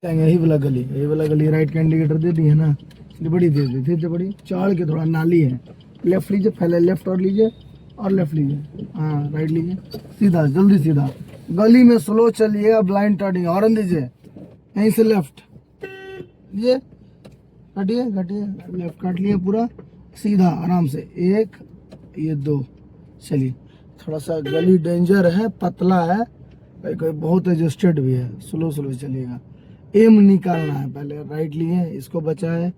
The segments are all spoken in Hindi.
यही वाला गली राइट का इंडिकेटर दे दी है ना, बड़ी दे दी धीरे बड़ी चढ़ के, थोड़ा नाली है, लेफ्ट लीजिए, पहले लेफ्ट और लीजिए और लेफ्ट लीजिए, हाँ राइट लीजिए, सीधा जल्दी सीधा, गली में स्लो चलिएगा, ब्लाइंड टर्निंग, हॉर्न दीजिए, यहीं से लेफ्ट ये काटिए काटिए, लेफ्ट काट लिए पूरा सीधा आराम से, एक ये दो, चलिए थोड़ा सा गली डेंजर है, पतला है, कोई बहुत एडजस्टेड भी है, स्लो स्लो चलिएगा, एम निकालना है, पहले राइट लिए, इसको बचा है,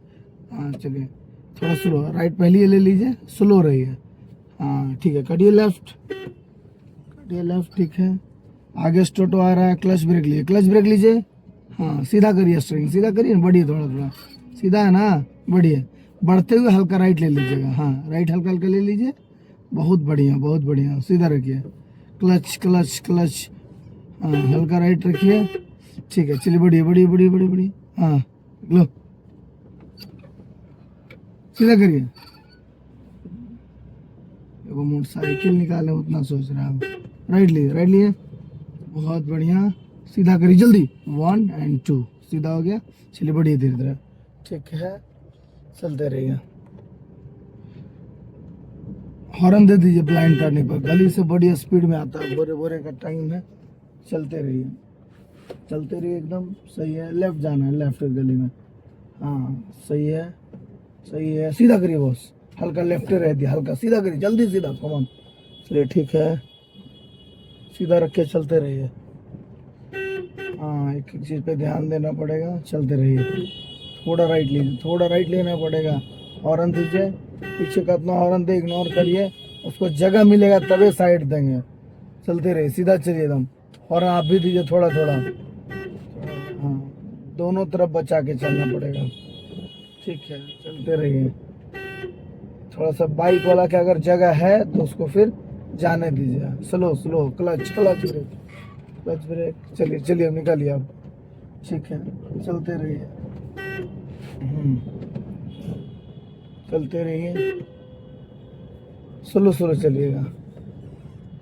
हाँ चलिए थोड़ा स्लो, राइट पहले ले लीजिए, स्लो रही है, हाँ ठीक है, कटिए लेफ्ट, ठीक है, आगे स्टोटो आ रहा है, क्लच ब्रेक लीजिए, हाँ सीधा करिए, स्ट्रिंग सीधा करिए, बढ़िए थोड़ा थोड़ा सीधा है ना, बढ़िया, बढ़ते हुए हल्का राइट ले लीजिएगा, हाँ राइट हल्का हल्का ले लीजिए, बहुत बढ़िया, सीधा रखिए, क्लच, हाँ हल्का राइट रखिए, ठीक है, चलिए बढ़िया, हाँ लो सीधा करिए, वो मोटरसाइकिल निकाले उतना सोच रहा हूँ, राइट लिए, बहुत बढ़िया, सीधा करिए जल्दी, 1 और 2 सीधा हो गया, चलिए बढ़िया धीरे धीरे, ठीक है, चलते रहिए, हॉर्न दे दीजिए ब्लाइंड करने पर, गली से बढ़िया स्पीड में आता है, बोरे का टाइम है, चलते रहिए एकदम सही है, लेफ्ट जाना है, लेफ्ट गली में, हाँ सही है, सीधा करिए बॉस, हल्का लेफ्ट रह दिया, हल्का सीधा करिए, जल्दी सीधा, कमान, चलिए ठीक है, सीधा रख के चलते रहिए, हाँ एक चीज़ पे ध्यान देना पड़ेगा, चलते रहिए, थोड़ा राइट लेना पड़ेगा, हॉर्न दीजिए, पीछे का अपना हॉर्न दे इग्नोर करिए, उसको जगह मिलेगा तभी साइड देंगे, चलते रहिए, सीधा चलिए एकदम, हॉर्न आप भी दीजिए थोड़ा, हाँ दोनों तरफ बचा के चलना पड़ेगा, ठीक है, चलते रहिए, थोड़ा सा बाइक वाला के अगर जगह है तो उसको फिर जाने दीजिए, स्लो, क्लच ब्रेक, चलिए निकालिए आप, ठीक है, चलते रहिए, स्लो चलिएगा,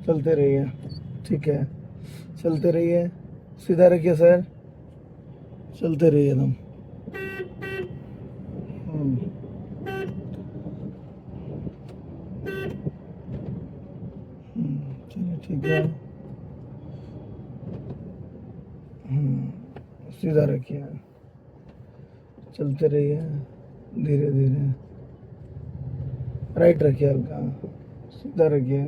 चलते रहिए, ठीक है, चलते रहिए, सीधा रखिए सर, चलते रहिए एकदम, चलिए ठीक है, सीधा रखिए, चलते रहिए, धीरे राइट रखिए, हल्का सीधा रखिए,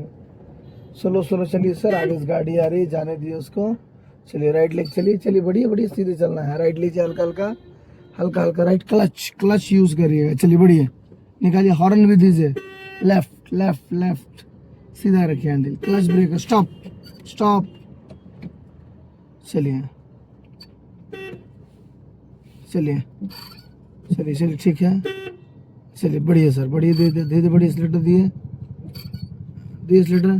स्लो चलिए सर, आगे से गाड़ी आ रही है, जाने दीजिए उसको, चलिए राइट लेके चलिए बढ़िया सीधे चलना है, राइट लीजिए, हल्का राइट, क्लच यूज करिएगा, चलिए बढ़िया, निकालिए, हॉर्न भी दीजिए, लेफ्ट, सीधा रखिए हैंडल, क्लच ब्रेक, स्टॉप, चलिए ठीक है, चलिए बढ़िया सर, बढ़िया दे बढ़िया स्लेटर दिए स्लेटर,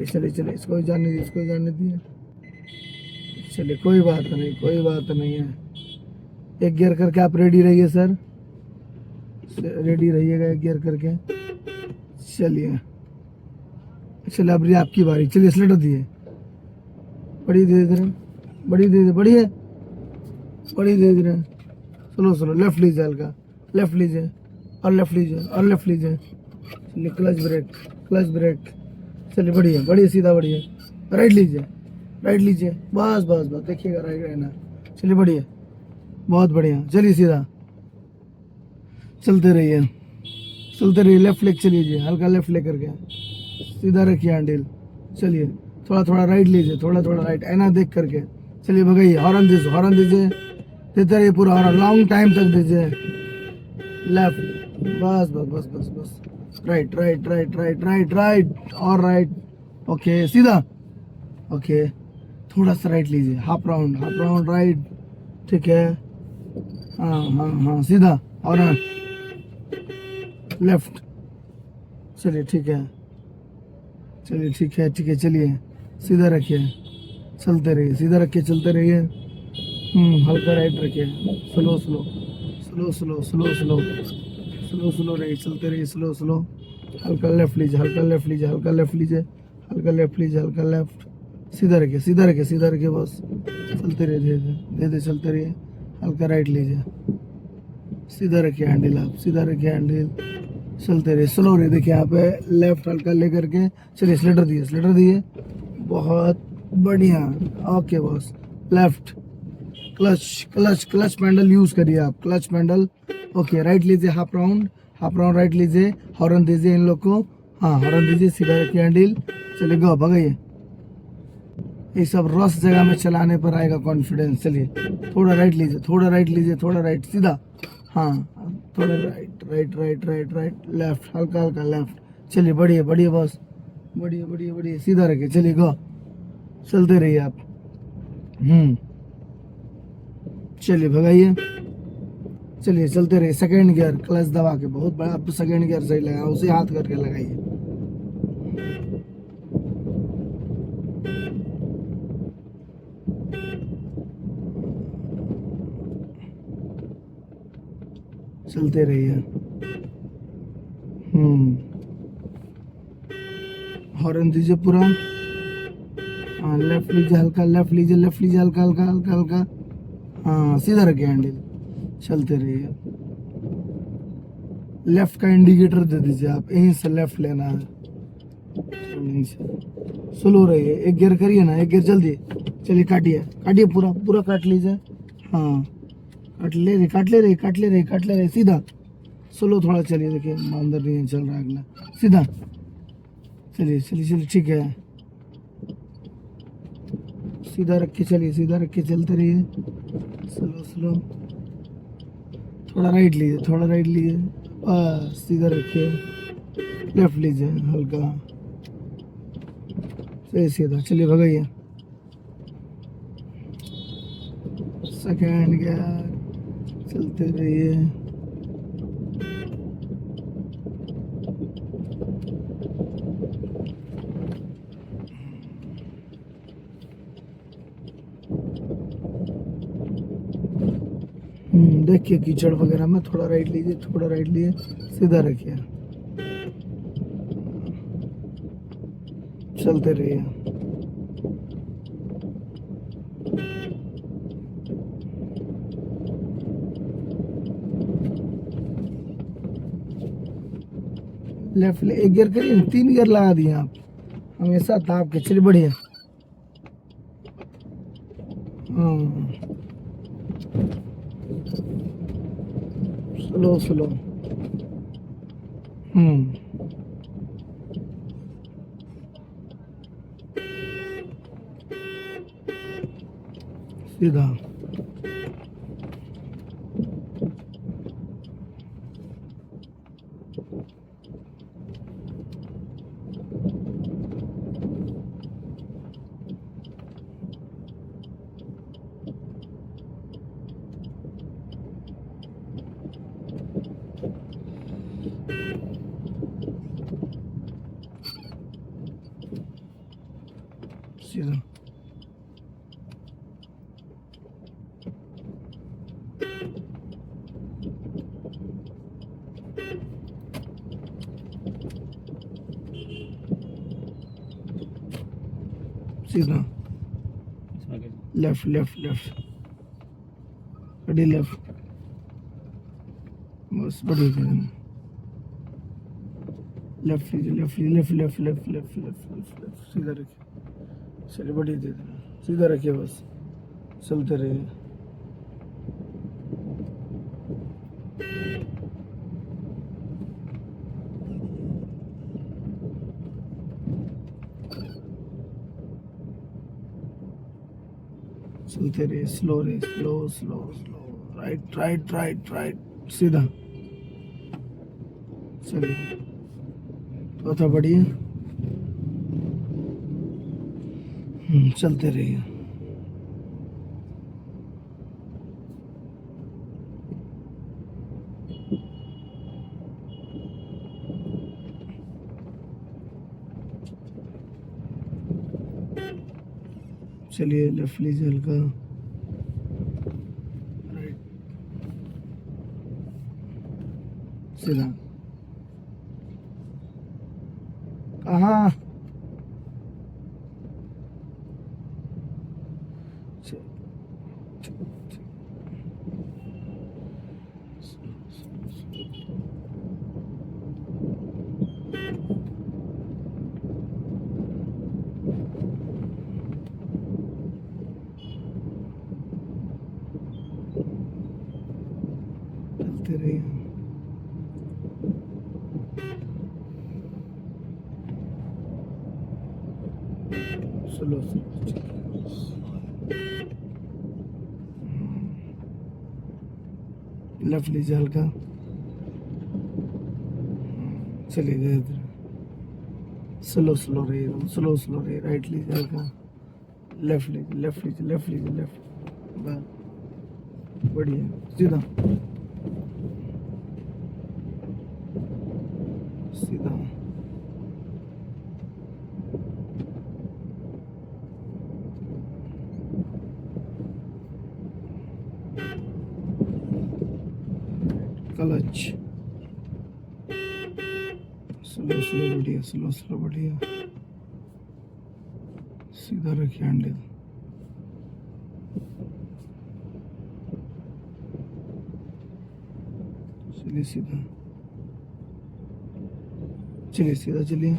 चलिए इसको जाने दिए, चलिए कोई बात नहीं है, एक गियर करके आप रेडी रहिए सर, रेडी रहिएगा एक गियर करके, चलिए अब आपकी बारी, चलिए स्लेटर दिए, बड़ी धीरे स्लो, लेफ्ट लीजिए, हल्का लेफ्ट लीजिए, चलिए क्लच ब्रेक, चलिए बढ़िया सीधा, राइट लीजिए, बस देखिएगा राइट रहना, चलिए बढ़िया, बहुत बढ़िया, चलिए सीधा, चलते रहिए, लेफ्ट लेग चलिए, हल्का लेफ्ट लेग करके सीधा रखिए हैंडल, चलिए थोड़ा राइट लीजिए, थोड़ा राइट, ऐना देख करके, चलिए भगाइए, हॉर्न दीजिए, देते रहिए पूरा हॉर्न, लॉन्ग टाइम तक दीजिए, लेफ्ट, बस, राइट और राइट, ओके सीधा, ओके थोड़ा सा राइट लीजिए, हाफ राउंड राइट, ठीक है, हाँ सीधा, और लेफ्ट, चलिए ठीक है, चलिए सीधा रखिए, चलते रहिए, सीधा रखिए, चलते रहिए, हल्का राइट रखिए, स्लो रहिए, चलते रहिए, स्लो, हल्का लेफ्ट लीजिए, हल्का लेफ्ट, सीधा रखिए, सीधा रखिए, सीधा रखिए बस। चलते रहिए, धीरे धीरे धीरे धीरे चलते रहिए। हल्का राइट लीजिए, सीधा रखिए हैंडल, आप सीधा रखिए हैंडल, चलते रहिए। स्लो रहिए, देखिए यहाँ पे लेफ्ट हल्का लेकर के चलिए। स्लेटर दिए, स्लेटर दिए, बहुत बढ़िया। Okay boss, left clutch, clutch clutch pedal use करिए आप, क्लच पैडल। ओके राइट लीजिए, half round, half round right लीजिए। हॉर्न दीजिए इन लोग को, हाँ हॉर्न दीजिए, सीधा रखिए हैंडल। चलिए गो भगाइए। ये सब रस जगह में चलाने पर आएगा कॉन्फिडेंस। चलिए थोड़ा राइट लीजिए, थोड़ा राइट लीजिए, थोड़ा राइट, सीधा, हाँ थोड़ा right right right right right, left हल्का हल्का लेफ्ट। चलिए बढ़िया बढ़िया बॉस, बढ़िया बढ़िया बढ़िया, सीधा रखिए। चलिए गो, चलते रहिए आप। चलिए भगाइए। चलिए चलते रहिए। सेकेंड गियर क्लच दबा के, बहुत बड़ा आप सेकेंड गियर सही लगा, उसे हाथ करके लगाइए। चलते रहिए। हॉर्न दीजिए पूरा, हाँ लेफ्ट लीजिए हल्का, लेफ्ट लीजिए, लेफ्ट लीजिए हल्का हल्का हल्का हल्का, हाँ सीधा रखिए हैंडल। चलते रहिए। लेफ्ट का इंडिकेटर दे दीजिए आप, यहीं से लेफ्ट लेना है, टर्निंग से। स्लो रहिए, एक गियर करिए ना, एक गियर जल्दी। चलिए काटिए, काटिए पूरा पूरा काट लीजिए, हाँ काट ले रही, काट ले रही, काट ले रही, काट ले रही, सीधा। स्लो थोड़ा चलिए, देखिए अंदर नहीं चल रहा, अगला सीधा। चलिए चलिए चलिए, ठीक है, सीधा रख के चलिए, सीधा रख के चलते रहिए। स्लो स्लो, थोड़ा राइट लीजिए, थोड़ा राइट लीजिए, बस सीधा रखिए। लेफ्ट लीजिए हल्का, सही सीधा। चलिए भगाइए। सेकेंड गियर, चलते रहिए। देखिए कीचड़ वगैरह में थोड़ा राइट लीजिए, थोड़ा राइट लीजिए, सीधा रखिए। चलते रहिए। लेफ्ट ले, एक गियर करिए, 3 गियर लगा दिए आप, हमेशा दाब के चलिए, बढ़िया। स्लो स्लो, सीधा। सीधा सीधा, लेफ्ट लेफ्ट लेफ्ट, कड़ी लेफ्ट, बस बढ़िया। लेफ्ट लीजिए, लेफ्ट लीजिए, left left left left left left left, सीधा रखिए। चलिए बढ़िया दे देना, सीधा रखिए बस, चलते रहिए। चलते रहिए, स्लो रहिए, slow slow slow, right right right right, सीधा। चलिए चौथा बढ़िया। चलते रहिए। चलिए लेफ्ट लीजिए हल्का, राइट, सीधा। कहाँ चल, चल, चल। चलते रहिए। स्लो स्लो लेफ्ट लीजिए हल्का, चलिए धीरे धीरे, स्लो स्लो रहिए एकदम, स्लो स्लो रहिए, राइट लीजिए हल्का, लेफ्ट लीजिए, लेफ्ट लीजिए, लेफ्ट लीजिए, लेफ्ट, बस बढ़िया, सीधा सीधा, क्लच, स्लो स्लो बढ़िया, स्लो स्लो बढ़िया, सीधा रखिए हैंडल, चलिए सीधा, चलिए सीधा चलिए,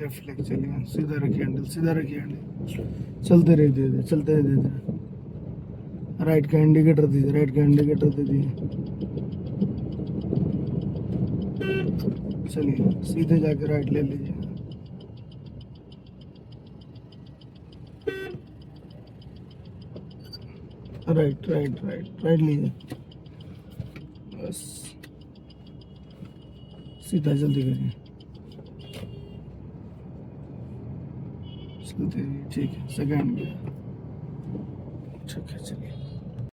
लेफ्ट लेग चलिए, सीधा रखिए हैंडल, सीधा रखिए हैंडल, चलते रहिए धीरे धीरे, चलते रहिए धीरे धीरे, राइट का इंडिकेटर दीजिए, राइट का इंडिकेटर दीजिए, चलिए सीधे जाके राइट ले लीजिए, राइट राइट राइट राइट लीजिए, बस सीधा जल्दी करिए, चलते रहिए, ठीक है, सेकंड में, ठीक है चलिए।